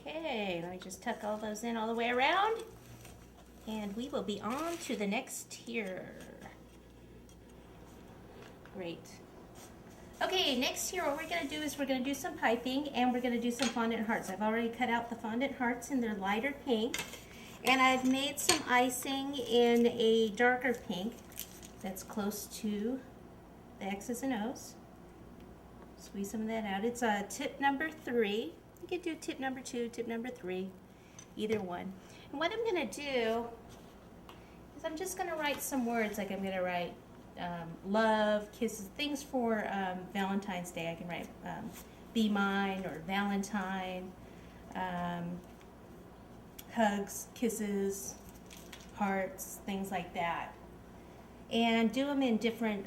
Okay, let me just tuck all those in all the way around. And we will be on to the next tier. Great. Okay, next here what we're going to do is we're going to do some piping and we're going to do some fondant hearts. I've already cut out the fondant hearts in their lighter pink. And I've made some icing in a darker pink that's close to the X's and O's. Squeeze some of that out. It's tip number 3. You can do tip number 2, tip number 3, either one. And what I'm going to do is I'm just going to write some words, like I'm going to write love, kisses, things for Valentine's Day. I can write be mine or Valentine, hugs, kisses, hearts, things like that. And do them in different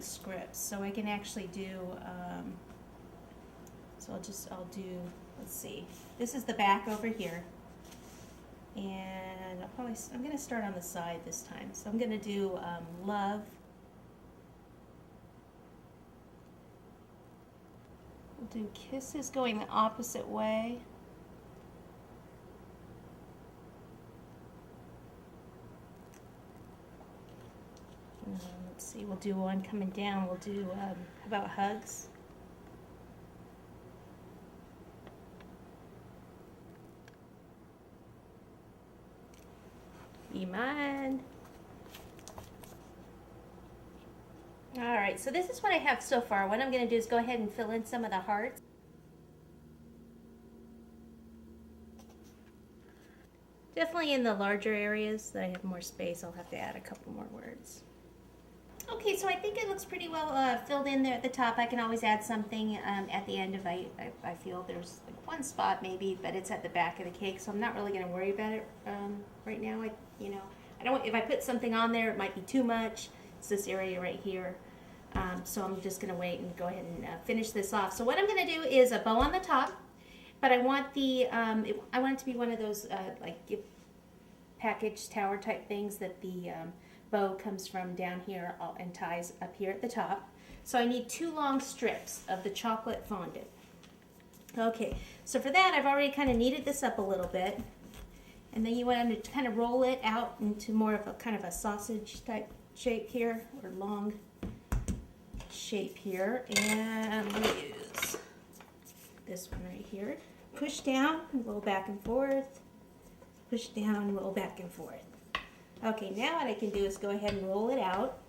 scripts, so I can actually do. So I'll do. Let's see. This is the back over here, and I'm going to start on the side this time. So I'm going to do love. We'll do kisses going the opposite way. Let's see, we'll do one coming down. We'll do, how about hugs? Be mine. All right, so this is what I have so far. What I'm going to do is go ahead and fill in some of the hearts. Definitely in the larger areas that I have more space, I'll have to add a couple more words. Okay, so I think it looks pretty well filled in there at the top. I can always add something at the end if I feel there's like one spot maybe, but it's at the back of the cake, so I'm not really going to worry about it right now. I don't. If I put something on there, it might be too much. It's this area right here, so I'm just going to wait and go ahead and finish this off. So what I'm going to do is a bow on the top, but I want the I want it to be one of those like gift package tower type things that the bow comes from down here and ties up here at the top. So I need 2 long strips of the chocolate fondant. Okay, so for that I've already kind of kneaded this up a little bit, and then you want to kind of roll it out into more of a kind of a sausage type shape here, or long shape here, and I'm going to use this one right here. Push down, roll back and forth, push down, roll back and forth. Okay, now what I can do is go ahead and roll it out.